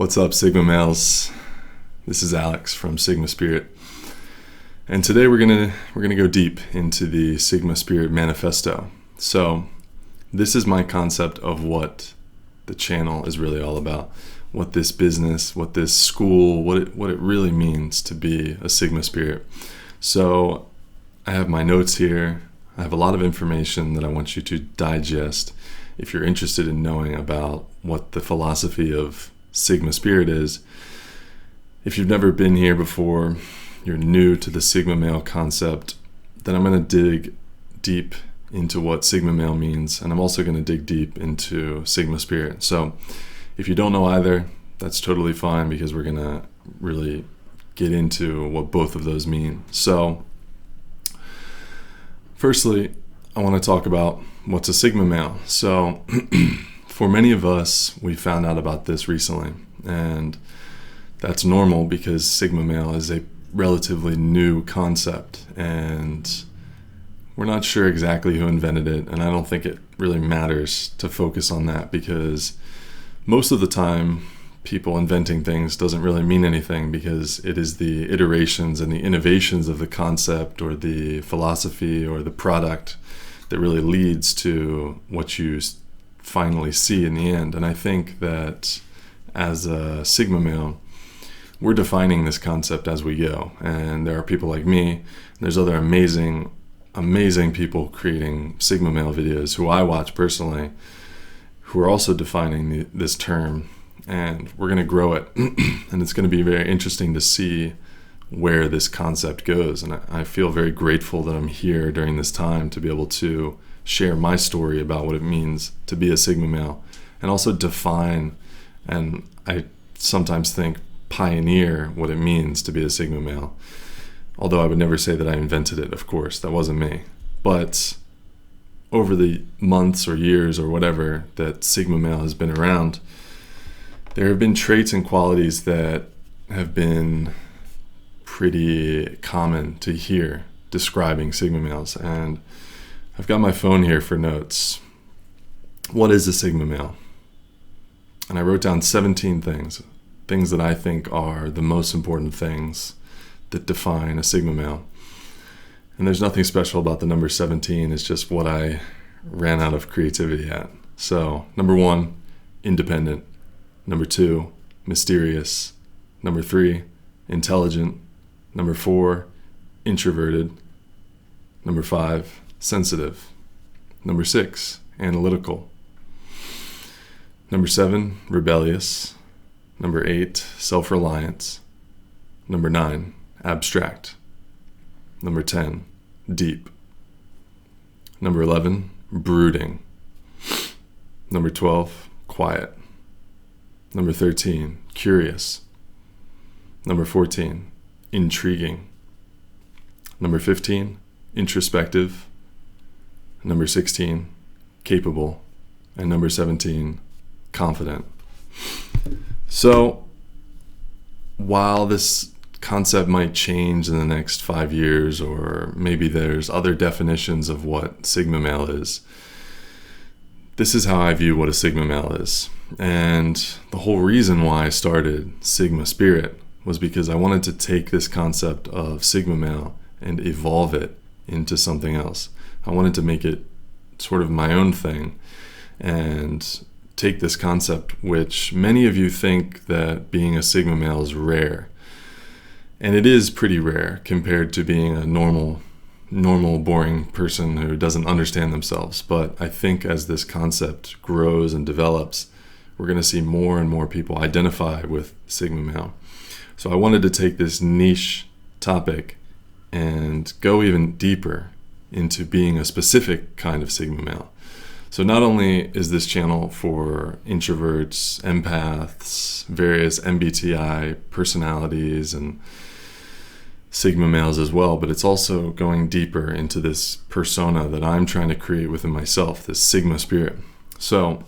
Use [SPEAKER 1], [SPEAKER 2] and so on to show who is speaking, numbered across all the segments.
[SPEAKER 1] What's up, Sigma males? This is Alex from Sigma Spirit, and today we're gonna go deep into the Sigma Spirit Manifesto. So, this is my concept of what the channel is really all about, what this business, what this school, what it really means to be a Sigma Spirit. So, I have my notes here. I have a lot of information that I want you to digest if you're interested in knowing about what the philosophy of Sigma Spirit is. If you've never been here before, you're new to the Sigma male concept, then I'm going to dig deep into what Sigma male means, and I'm also going to dig deep into Sigma Spirit. So if you don't know either, that's totally fine, because we're going to really get into what both of those mean. So firstly, I want to talk about what's a Sigma male. So for many of us, we found out about this recently, and that's normal because Sigma male is a relatively new concept, and we're not sure exactly who invented it, and I don't think it really matters to focus on that, because most of the time people inventing things doesn't really mean anything, because it is the iterations and the innovations of the concept or the philosophy or the product that really leads to what you finally see in the end. And I think that as a Sigma male, we're defining this concept as we go. And there are people like me, and there's other amazing people creating Sigma male videos who I watch personally, who are also defining this term, and we're going to grow it. And it's going to be very interesting to see where this concept goes. And I feel very grateful that I'm here during this time to be able to share my story about what it means to be a Sigma male, and also define, and I sometimes think pioneer, what it means to be a Sigma male. Although I would never say that I invented it, of course, that wasn't me. But over the months or years or whatever that Sigma male has been around, there have been traits and qualities that have been pretty common to hear describing Sigma males. And I've got my phone here for notes. What is a Sigma male? And I wrote down 17 things that I think are the most important things that define a Sigma male. And there's nothing special about the number 17, it's just what I ran out of creativity at. So, number 1, independent. Number 2, mysterious. Number 3, intelligent. Number 4, introverted. Number 5, sensitive. Number 6, analytical. Number 7, rebellious. Number 8, self-reliance. Number 9, abstract. Number 10, deep. Number 11, brooding. Number 12, quiet. Number 13, curious. Number 14, intriguing. Number 15, introspective. Number 16, capable. And number 17, confident. So, while this concept might change in the next 5 years, or maybe there's other definitions of what Sigma male is, this is how I view what a Sigma male is. And the whole reason why I started Sigma Spirit was because I wanted to take this concept of Sigma male and evolve it into something else. I wanted to make it sort of my own thing, and take this concept, which many of you think that being a Sigma male is rare. And it is pretty rare compared to being a normal, boring person who doesn't understand themselves. But I think as this concept grows and develops, we're going to see more and more people identify with Sigma male. So I wanted to take this niche topic and go even deeper into being a specific kind of Sigma male. So not only is this channel for introverts, empaths, various MBTI personalities, and Sigma males as well, but it's also going deeper into this persona that I'm trying to create within myself, this Sigma Spirit. So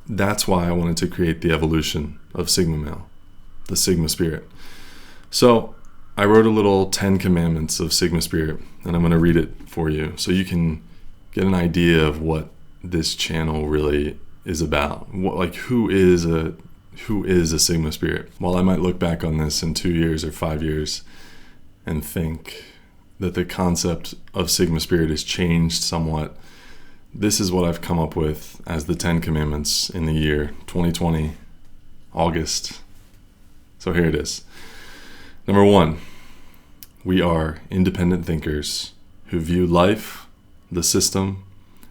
[SPEAKER 1] that's why I wanted to create the evolution of Sigma male, the Sigma Spirit. So I wrote a little 10 commandments of Sigma Spirit, and I'm going to read it for you so you can get an idea of what this channel really is about. Who is who is a Sigma Spirit? While I might look back on this in 2 years or 5 years and think that the concept of Sigma Spirit has changed somewhat, this is what I've come up with as the 10 Commandments in the year 2020, August. So here it is. Number 1, we are independent thinkers who view life, the system,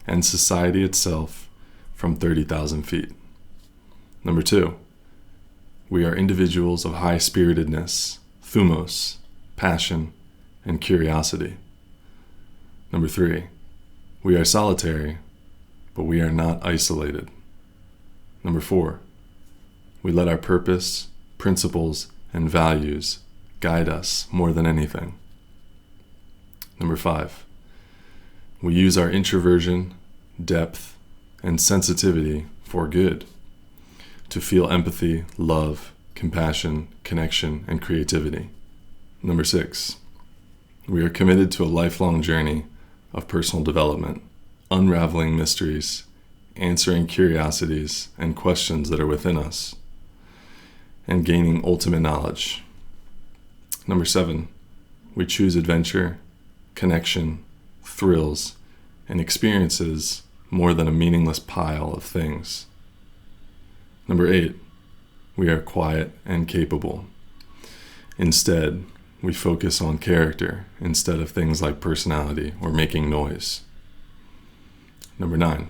[SPEAKER 1] and society itself from 30,000 feet. Number 2, we are individuals of high spiritedness, thumos, passion, and curiosity. Number 3, we are solitary, but we are not isolated. Number 4, we let our purpose, principles, and values guide us more than anything. Number 5, we use our introversion, depth, and sensitivity for good, to feel empathy, love, compassion, connection, and creativity. Number 6, we are committed to a lifelong journey of personal development, unraveling mysteries, answering curiosities and questions that are within us, and gaining ultimate knowledge. Number 7, we choose adventure, connection, thrills, and experiences more than a meaningless pile of things. Number 8, we are quiet and capable. Instead, we focus on character instead of things like personality or making noise. Number 9,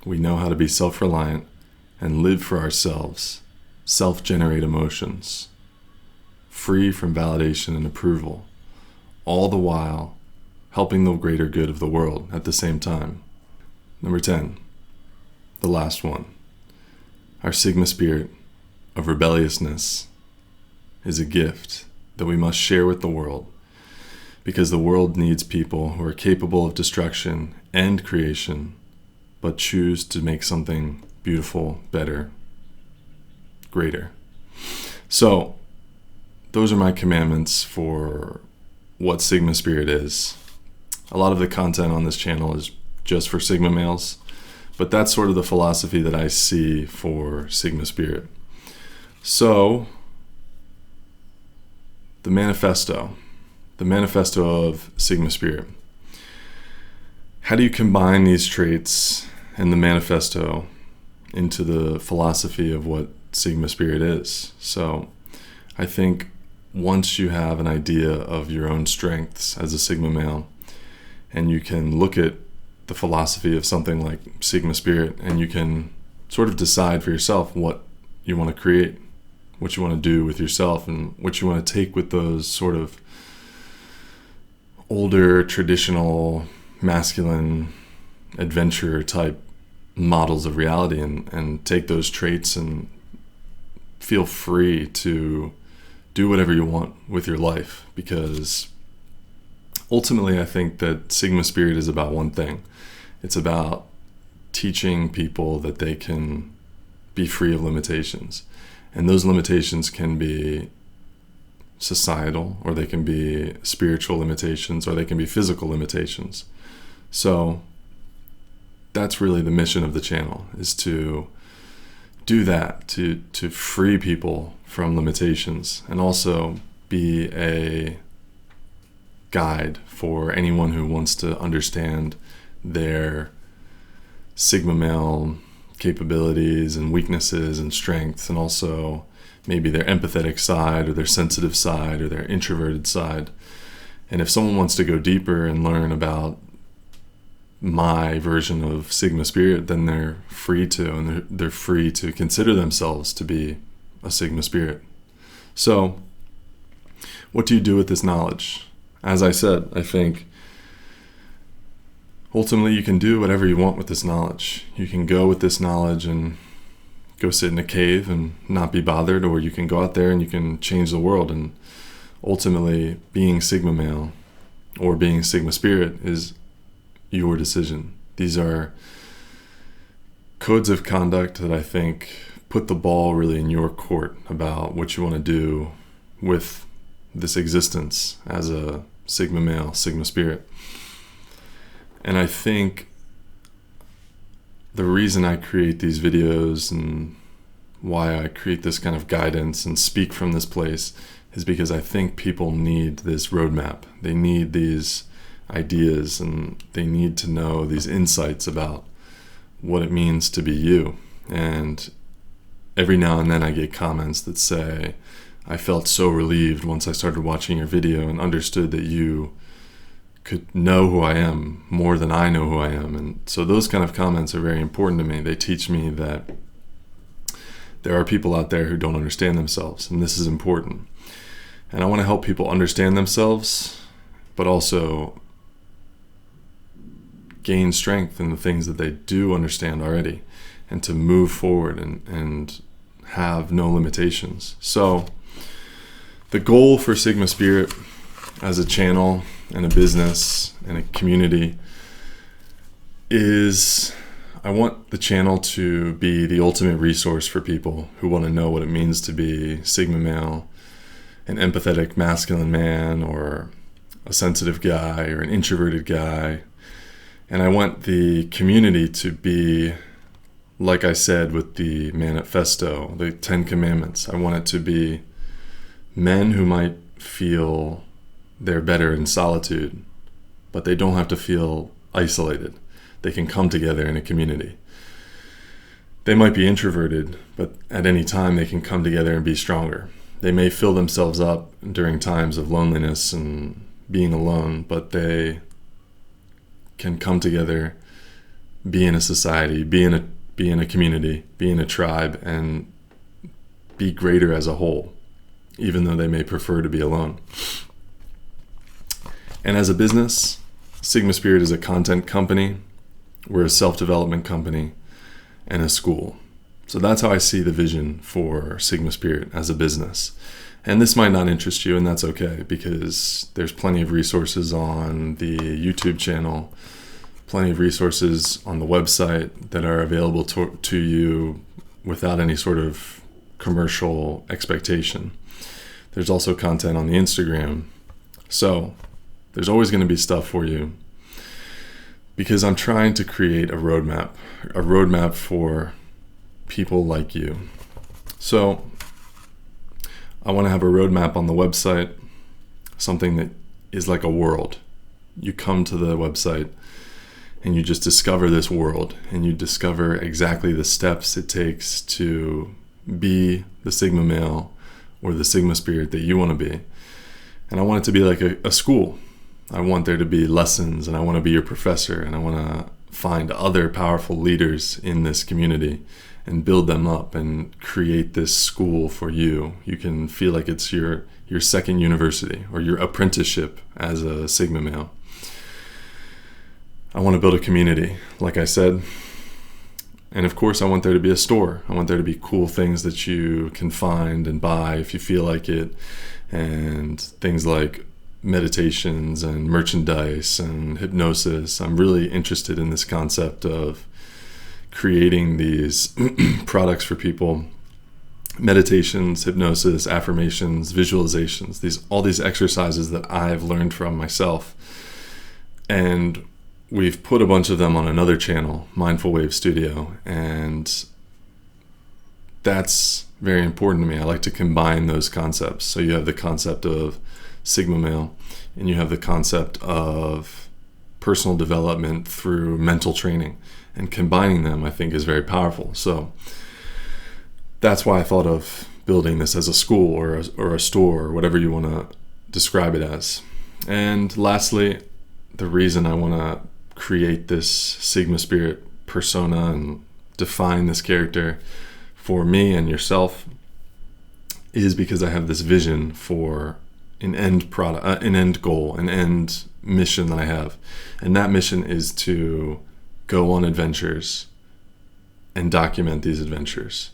[SPEAKER 1] we know how to be self-reliant and live for ourselves, self-generate emotions, free from validation and approval, all the while helping the greater good of the world at the same time. Number 10, the last one, our Sigma Spirit of rebelliousness is a gift that we must share with the world, because the world needs people who are capable of destruction and creation, but choose to make something beautiful, better, greater. So, those are my commandments for what Sigma Spirit is. A lot of the content on this channel is just for Sigma males, but that's sort of the philosophy that I see for Sigma Spirit. So, the manifesto of Sigma Spirit. How do you combine these traits and the manifesto into the philosophy of what Sigma Spirit is? So I think once you have an idea of your own strengths as a Sigma male, and you can look at the philosophy of something like Sigma Spirit, and you can sort of decide for yourself what you want to create, what you want to do with yourself, and what you want to take with those sort of older, traditional, masculine, adventure type models of reality, and take those traits and feel free to do whatever you want with your life. Because ultimately, I think that Sigma Spirit is about one thing. It's about teaching people that they can be free of limitations. And those limitations can be societal, or they can be spiritual limitations, or they can be physical limitations. So that's really the mission of the channel, is to do that, to free people from limitations, and also be a guide for anyone who wants to understand their Sigma male capabilities and weaknesses and strengths, and also maybe their empathetic side or their sensitive side or their introverted side. And if someone wants to go deeper and learn about my version of Sigma Spirit, then they're free to, and they're free to consider themselves to be a Sigma Spirit. So what do you do with this knowledge? As I said, I think ultimately you can do whatever you want with this knowledge. You can go with this knowledge and go sit in a cave and not be bothered, or you can go out there and you can change the world. And ultimately, being Sigma male or being Sigma Spirit is your decision. These are codes of conduct that I think put the ball really in your court about what you want to do with this existence as a Sigma male, Sigma Spirit. And I think the reason I create these videos and why I create this kind of guidance and speak from this place is because I think people need this roadmap. They need these ideas, and they need to know these insights about what it means to be you. And every now and then I get comments that say, I felt so relieved once I started watching your video and understood that you could know who I am more than I know who I am. And so those kind of comments are very important to me. They teach me that there are people out there who don't understand themselves, and this is important. And I want to help people understand themselves, but also gain strength in the things that they do understand already, and to move forward and have no limitations. So the goal for Sigma Spirit as a channel and a business and a community is, I want the channel to be the ultimate resource for people who want to know what it means to be Sigma male, an empathetic masculine man, or a sensitive guy, or an introverted guy. And I want the community to be, like I said with the manifesto, the 10 Commandments, I want it to be men who might feel they're better in solitude, but they don't have to feel isolated. They can come together in a community. They might be introverted, but at any time they can come together and be stronger. They may fill themselves up during times of loneliness and being alone, but they can come together, be in a society, be in a community, be in a tribe, and be greater as a whole, even though they may prefer to be alone. And as a business, Sigma Spirit is a content company, we're a self-development company, and a school. So that's how I see the vision for Sigma Spirit as a business. And this might not interest you, and that's okay, because there's plenty of resources on the YouTube channel, plenty of resources on the website that are available to you without any sort of commercial expectation. There's also content on the Instagram. So there's always going to be stuff for you, because I'm trying to create a roadmap for people like you. So I want to have a roadmap on the website, something that is like a world. You come to the website and you just discover this world, and you discover exactly the steps it takes to be the Sigma male or the Sigma Spirit that you want to be. And I want it to be like a school. I want there to be lessons, and I want to be your professor, and I want to find other powerful leaders in this community and build them up and create this school for you. You can feel like it's your second university or your apprenticeship as a Sigma male. I want to build a community, like I said. And of course, I want there to be a store. I want there to be cool things that you can find and buy if you feel like it, and things like meditations and merchandise and hypnosis. I'm really interested in this concept of creating these products for people. Meditations, hypnosis, affirmations, visualizations, all these exercises that I've learned from myself. And we've put a bunch of them on another channel, Mindful Wave Studio, and that's very important to me. I like to combine those concepts. So you have the concept of Sigma male, and you have the concept of personal development through mental training, and combining them I think is very powerful. So that's why I thought of building this as a school or a store, or whatever you want to describe it as. And lastly, the reason I want to create this Sigma Spirit persona and define this character for me and yourself is because I have this vision for an end product, an end goal, an end mission that I have. And that mission is to go on adventures and document these adventures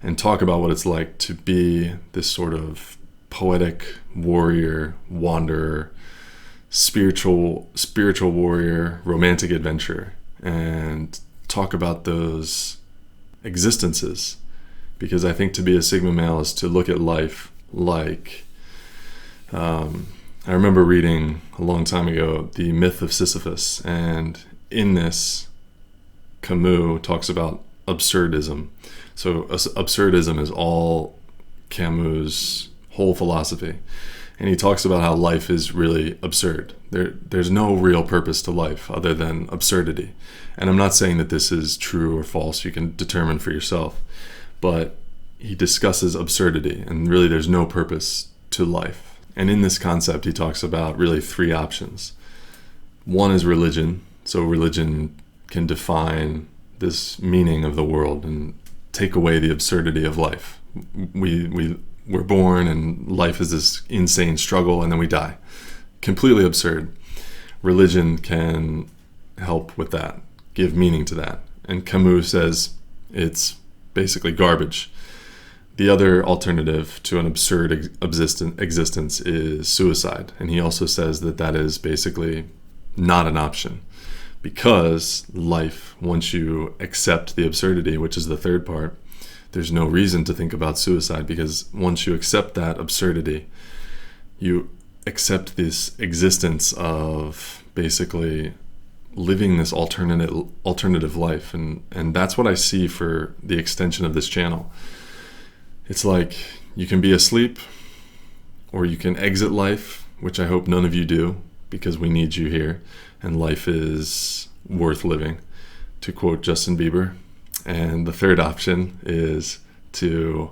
[SPEAKER 1] and talk about what it's like to be this sort of poetic warrior, wanderer, spiritual warrior, romantic adventure, and talk about those existences. Because I think to be a Sigma male is to look at life like, I remember reading a long time ago The Myth of Sisyphus, and in this, Camus talks about absurdism. So absurdism is all Camus' whole philosophy. And he talks about how life is really absurd. There's no real purpose to life other than absurdity. And I'm not saying that this is true or false. You can determine for yourself. But he discusses absurdity, and really there's no purpose to life. And in this concept, he talks about really three options. One is religion. So religion can define this meaning of the world and take away the absurdity of life. We're born and life is this insane struggle, and then we die. Completely absurd. Religion can help with that, give meaning to that. And Camus says it's basically garbage. The other alternative to an absurd existence is suicide. And he also says that that is basically not an option, because life, once you accept the absurdity, which is the third part, there's no reason to think about suicide, because once you accept that absurdity, you accept this existence of basically living this alternative life. And that's what I see for the extension of this channel. It's like you can be asleep, or you can exit life, which I hope none of you do, because we need you here, and life is worth living, to quote Justin Bieber. And the third option is to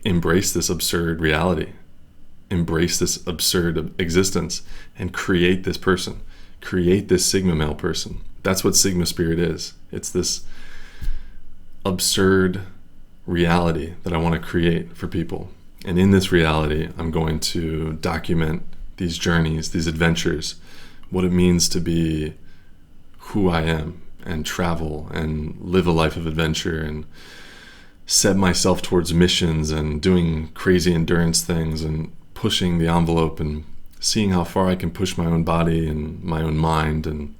[SPEAKER 1] embrace this absurd reality, embrace this absurd existence, and create this person, create this Sigma male person. That's what Sigma Spirit is. It's this absurd reality that I want to create for people. And in this reality, I'm going to document these journeys, these adventures, what it means to be who I am, and travel and live a life of adventure and set myself towards missions and doing crazy endurance things and pushing the envelope and seeing how far I can push my own body and my own mind, and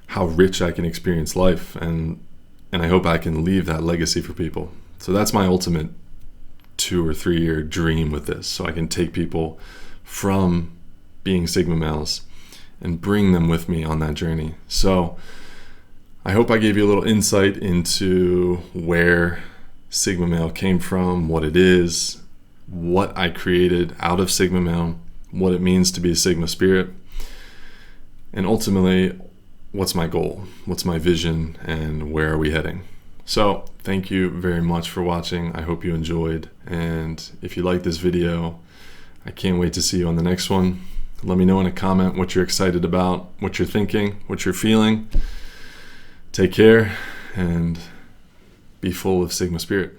[SPEAKER 1] how rich I can experience life. And I hope I can leave that legacy for people. So that's my ultimate 2 or 3 year dream with this. So I can take people from being Sigma males and bring them with me on that journey. So I hope I gave you a little insight into where Sigma male came from, what it is, what I created out of Sigma male, what it means to be a Sigma spirit, and ultimately, what's my goal, what's my vision, and where are we heading. So thank you very much for watching. I hope you enjoyed, and if you like this video, I can't wait to see you on the next one. Let me know in a comment what you're excited about, what you're thinking, what you're feeling. Take care and be full of Sigma spirit.